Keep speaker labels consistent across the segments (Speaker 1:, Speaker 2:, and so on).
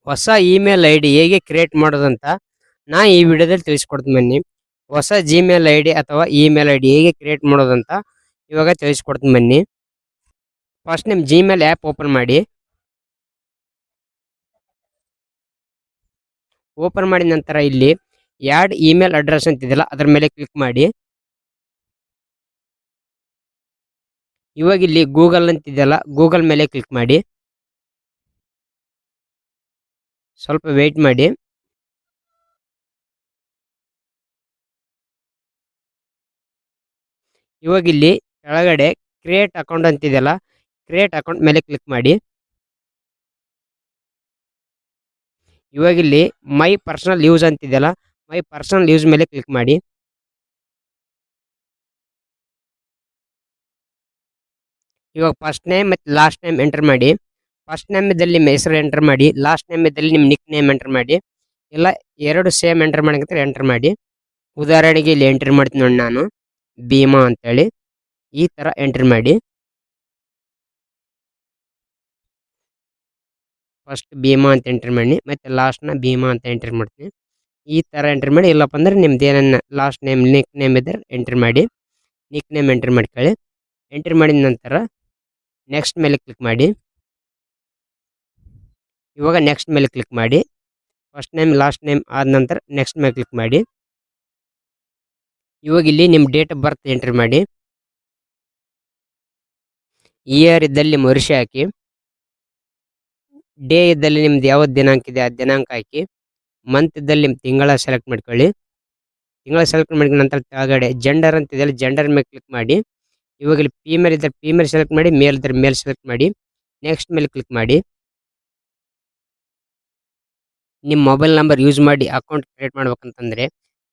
Speaker 1: ಹೊಸ email I D ಹೇಗೆ create ಮಾಡೋದಂತ ನಾ ಈ ವಿಡಿಯೋದಲ್ಲಿ ತಿಳಿಸ್ಕೊಡ್ತೀನಿ ಬನ್ನಿ. ಹೊಸ ಜಿಮೇಲ್ ಐ ಡಿ ಅಥವಾ ಇಮೇಲ್ ಐ ಡಿ ಹೇಗೆ ಕ್ರಿಯೇಟ್ ಮಾಡೋದಂತ ಇವಾಗ ತಿಳಿಸ್ಕೊಡ್ತೀನಿ ಬನ್ನಿ. ಫಸ್ಟ್ ನಿಮ್ಮ ಜಿಮೇಲ್ ಆ್ಯಪ್ ಓಪನ್ ಮಾಡಿ. ಓಪನ್ ಮಾಡಿದ ನಂತರ ಇಲ್ಲಿ ಆ್ಯಡ್ ಇಮೇಲ್ ಅಡ್ರೆಸ್ ಅಂತಿದೆಯಲ್ಲ ಅದರ ಮೇಲೆ ಕ್ಲಿಕ್ ಮಾಡಿ. ಇವಾಗ ಇಲ್ಲಿ ಗೂಗಲ್ ಅಂತಿದೆಯಲ್ಲ ಗೂಗಲ್ ಮೇಲೆ ಕ್ಲಿಕ್ ಮಾಡಿ. ಸ್ವಲ್ಪ ವೆಯ್ಟ್ ಮಾಡಿ. ಇವಾಗ ಇಲ್ಲಿ ಕೆಳಗಡೆ ಕ್ರಿಯೇಟ್ ಅಕೌಂಟ್ ಅಂತಿದೆಯಲ್ಲ ಕ್ರಿಯೇಟ್ ಅಕೌಂಟ್ ಮೇಲೆ ಕ್ಲಿಕ್ ಮಾಡಿ. ಇವಾಗ ಇಲ್ಲಿ ಮೈ ಪರ್ಸನಲ್ ಯೂಸ್ ಅಂತಿದೆಯಲ್ಲ ಮೈ ಪರ್ಸನಲ್ ಯೂಸ್ ಮೇಲೆ ಕ್ಲಿಕ್ ಮಾಡಿ. ಇವಾಗ ಫಸ್ಟ್ ನೇಮ್ ಮತ್ತು ಲಾಸ್ಟ್ ನೇಮ್ ಎಂಟರ್ ಮಾಡಿ. ಫಸ್ಟ್ ನೇಮ್ ಇದ್ದಲ್ಲಿ ನಿಮ್ಮ ಹೆಸರು ಎಂಟರ್ ಮಾಡಿ, ಲಾಸ್ಟ್ ನೇಮ್ ಇದ್ದಲ್ಲಿ ನಿಮ್ಮ ನಿಕ್ ನೇಮ್ ಎಂಟರ್ ಮಾಡಿ. ಇಲ್ಲ ಎರಡು ಸೇಮ್ ಎಂಟರ್ ಮಾಡಂಗಿದ್ರೆ ಎಂಟರ್ ಮಾಡಿ. ಉದಾಹರಣೆಗೆ ಇಲ್ಲಿ ಎಂಟ್ರಿ ಮಾಡ್ತೀನಿ ನೋಡಿ ನಾನು ಭೀಮಾ ಅಂತೇಳಿ ಈ ಥರ ಎಂಟ್ರಿ ಮಾಡಿ. ಫಸ್ಟ್ ಭೀಮಾ ಅಂತ ಎಂಟ್ರಿ ಮಾಡಿ ಮತ್ತು ಲಾಸ್ಟ್ನ ಭೀಮಾ ಅಂತ ಎಂಟ್ರಿ ಮಾಡ್ತೀನಿ. ಈ ಥರ ಎಂಟ್ರಿ ಮಾಡಿ. ಇಲ್ಲಪ್ಪ ಅಂದ್ರೆ ನಿಮ್ದು ಏನನ್ನ ಲಾಸ್ಟ್ ನೇಮ್ ನಿಕ್ ನೇಮ್ ಇದ್ದರೆ ಎಂಟ್ರಿ ಮಾಡಿ. ನಿಕ್ ನೇಮ್ ಎಂಟ್ರಿ ಮಾಡ್ಕೊಳ್ಳಿ. ಎಂಟ್ರಿ ಮಾಡಿದ ನಂತರ ನೆಕ್ಸ್ಟ್ ಮೇಲೆ ಕ್ಲಿಕ್ ಮಾಡಿ. ಇವಾಗ ನೆಕ್ಸ್ಟ್ ಮೇಲೆ ಕ್ಲಿಕ್ ಮಾಡಿ. ಫಸ್ಟ್ ನೇಮ್ ಲಾಸ್ಟ್ ನೇಮ್ ಆದ ನಂತರ ನೆಕ್ಸ್ಟ್ ಮೇಲೆ ಕ್ಲಿಕ್ ಮಾಡಿ. ಇವಾಗ ಇಲ್ಲಿ ನಿಮ್ಮ ಡೇಟ್ ಆಫ್ ಬರ್ತ್ ಎಂಟ್ರಿ ಮಾಡಿ. ಇಯರ್ ಇದ್ದಲ್ಲಿ ನಿಮ್ಮ ವರ್ಷ ಹಾಕಿ. ಡೇ ಇದ್ದಲ್ಲಿ ನಿಮ್ದು ಯಾವತ್ತು ದಿನಾಂಕ ಇದೆ ಆ ದಿನಾಂಕ ಹಾಕಿ. ಮಂತ್ ಇದ್ದಲ್ಲಿ ನಿಮ್ಮ ತಿಂಗಳ ಸೆಲೆಕ್ಟ್ ಮಾಡ್ಕೊಳ್ಳಿ. ತಿಂಗಳ ಸೆಲೆಕ್ಟ್ ಮಾಡಿದ ನಂತರ ಕೆಳಗಡೆ ಜೆಂಡರ್ ಅಂತ ಇದೆಯಲ್ಲ ಜೆಂಡರ್ ಮೇಲೆ ಕ್ಲಿಕ್ ಮಾಡಿ. ಇವಾಗ ಇಲ್ಲಿ ಫೀಮೇಲ್ ಇದ್ದರೆ ಫೀಮೇಲ್ ಸೆಲೆಕ್ಟ್ ಮಾಡಿ, ಮೇಲ್ ಇದ್ದರೆ ಮೇಲ್ ಸೆಲೆಕ್ಟ್ ಮಾಡಿ. ನೆಕ್ಸ್ಟ್ ಮೇಲೆ ಕ್ಲಿಕ್ ಮಾಡಿ. ನಿಮ್ಮ ಮೊಬೈಲ್ ನಂಬರ್ ಯೂಸ್ ಮಾಡಿ ಅಕೌಂಟ್ ಕ್ರಿಯೇಟ್ ಮಾಡ್ಬೇಕಂತಂದರೆ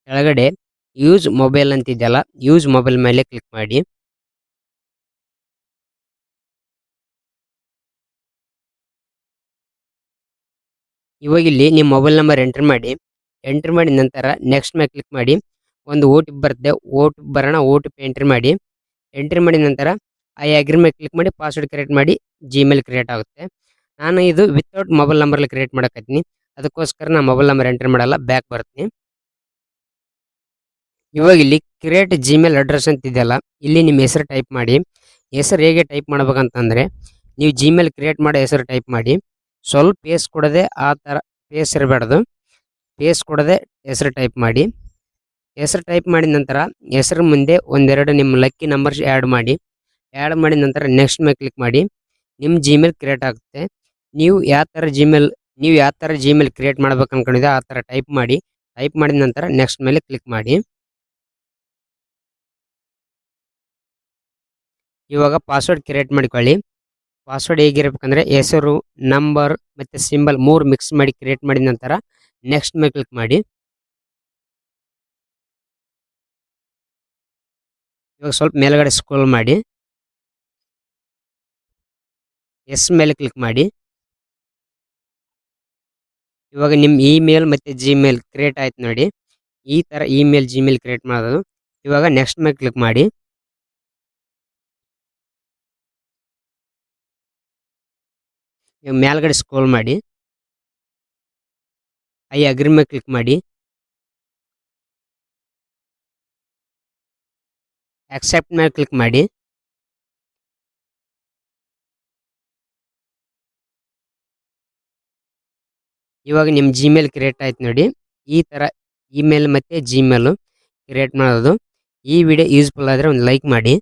Speaker 1: ಕೆಳಗಡೆ ಯೂಸ್ ಮೊಬೈಲ್ ಅಂತಿದೆಯಲ್ಲ ಯೂಸ್ ಮೊಬೈಲ್ ಮೇಲೆ ಕ್ಲಿಕ್ ಮಾಡಿ. ಇವಾಗ ಇಲ್ಲಿ ನಿಮ್ಮ ಮೊಬೈಲ್ ನಂಬರ್ ಎಂಟ್ರ್ ಮಾಡಿ. ಎಂಟ್ರಿ ಮಾಡಿದ ನಂತರ ನೆಕ್ಸ್ಟ್ ಮೇಲೆ ಕ್ಲಿಕ್ ಮಾಡಿ. ಒಂದು ಓ ಟಿ ಪಿ ಬರುತ್ತೆ, ಓ ಟಿ ಪಿ ಬರೋಣ, ಓ ಟಿ ಪಿ ಎಂಟ್ರಿ ಮಾಡಿ. ಎಂಟ್ರಿ ಮಾಡಿದ ನಂತರ ಐ ಅಗ್ರಿ ಮೇಲೆ ಕ್ಲಿಕ್ ಮಾಡಿ ಪಾಸ್ವರ್ಡ್ ಕ್ರಿಯೇಟ್ ಮಾಡಿ. ಜಿಮೇಲ್ ಕ್ರಿಯೇಟ್ ಆಗುತ್ತೆ. ನಾನು ಇದು ವಿತೌಟ್ ಮೊಬೈಲ್ ನಂಬರ್ಲಿ ಕ್ರಿಯೇಟ್ ಮಾಡಕತ್ತೀನಿ, ಅದಕ್ಕೋಸ್ಕರ ನಾನು ಮೊಬೈಲ್ ನಂಬರ್ ಎಂಟ್ರಿ ಮಾಡಲ್ಲ, ಬ್ಯಾಕ್ ಬರ್ತೀನಿ. ಇವಾಗ ಇಲ್ಲಿ ಕ್ರಿಯೇಟ್ ಜಿಮೇಲ್ ಅಡ್ರೆಸ್ ಅಂತಿದೆಯಲ್ಲ ಇಲ್ಲಿ ನಿಮ್ಮ ಹೆಸರು ಟೈಪ್ ಮಾಡಿ. ಹೆಸರು ಹೇಗೆ ಟೈಪ್ ಮಾಡ್ಬೇಕಂತಂದರೆ ನೀವು ಜಿಮೇಲ್ ಕ್ರಿಯೇಟ್ ಮಾಡೋ ಹೆಸರು ಟೈಪ್ ಮಾಡಿ. ಸ್ವಲ್ಪ ಪೇಸ್ ಕೊಡದೆ ಆ ಥರ ಪೇಸ್ ಇರಬಾರ್ದು, ಪೇಸ್ ಕೊಡದೆ ಹೆಸರು ಟೈಪ್ ಮಾಡಿ. ಹೆಸರು ಟೈಪ್ ಮಾಡಿದ ನಂತರ ಹೆಸರು ಮುಂದೆ ಒಂದೆರಡು ನಿಮ್ಮ ಲಕ್ಕಿ ನಂಬರ್ಸ್ ಆ್ಯಡ್ ಮಾಡಿ. ಆ್ಯಡ್ ಮಾಡಿದ ನಂತರ ನೆಕ್ಸ್ಟ್ ಮೇಲೆ ಕ್ಲಿಕ್ ಮಾಡಿ. ನಿಮ್ಮ ಜಿಮೇಲ್ ಕ್ರಿಯೇಟ್ ಆಗುತ್ತೆ. ನೀವು ಯಾವ ಥರ ಜಿಮೇಲ್ ಕ್ರಿಯೇಟ್ ಮಾಡ್ಬೇಕು ಅನ್ಕೊಂಡಿದ್ದೆ ಆ ಥರ ಟೈಪ್ ಮಾಡಿ. ಟೈಪ್ ಮಾಡಿದ ನಂತರ ನೆಕ್ಸ್ಟ್ ಮೇಲೆ ಕ್ಲಿಕ್ ಮಾಡಿ. ಇವಾಗ ಪಾಸ್ವರ್ಡ್ ಕ್ರಿಯೇಟ್ ಮಾಡಿಕೊಳ್ಳಿ. ಪಾಸ್ವರ್ಡ್ ಹೇಗಿರ್ಬೇಕಂದ್ರೆ ಹೆಸರು, ನಂಬರ್ ಮತ್ತು ಸಿಂಬಲ್ 3 ಮಿಕ್ಸ್ ಮಾಡಿ ಕ್ರಿಯೇಟ್ ಮಾಡಿದ ನಂತರ ನೆಕ್ಸ್ಟ್ ಮೇಲೆ ಕ್ಲಿಕ್ ಮಾಡಿ. ಇವಾಗ ಸ್ವಲ್ಪ ಮೇಲ್ಗಡೆ ಸ್ಕ್ರೋಲ್ ಮಾಡಿ. ಎಸ್ ಮೇಲೆ ಕ್ಲಿಕ್ ಮಾಡಿ. ಇವಾಗ ನಿಮ್ಮ ಇಮೇಲ್ ಮತ್ತು ಜಿಮೇಲ್ ಕ್ರಿಯೇಟ್ ಆಯ್ತು ನೋಡಿ. ಈ ಥರ ಇಮೇಲ್ ಜಿಮೇಲ್ ಕ್ರಿಯೇಟ್ ಮಾಡೋದು. ಇವಾಗ ನೆಕ್ಸ್ಟ್ ಮೇಲೆ ಕ್ಲಿಕ್ ಮಾಡಿ. ಇವಾಗ ಮೇಲ್ಗಡೆ ಸ್ಕ್ರೋಲ್ ಮಾಡಿ. ಐ ಅಗ್ರಿ ಮೇಲೆ ಕ್ಲಿಕ್ ಮಾಡಿ. ಅಕ್ಸೆಪ್ಟ್ ಮೇಲೆ ಕ್ಲಿಕ್ ಮಾಡಿ. ಇವಾಗ ನಿಮ್ಮ ಜಿಮೇಲ್ ಕ್ರಿಯೇಟ್ ಆಯ್ತು ನೋಡಿ. ಈ ಥರ ಇಮೇಲ್ ಮತ್ತು ಜಿಮೇಲು ಕ್ರಿಯೇಟ್ ಮಾಡೋದು. ಈ ವಿಡಿಯೋ ಯೂಸ್ಫುಲ್ ಆದರೆ ಒಂದು ಲೈಕ್ ಮಾಡಿ.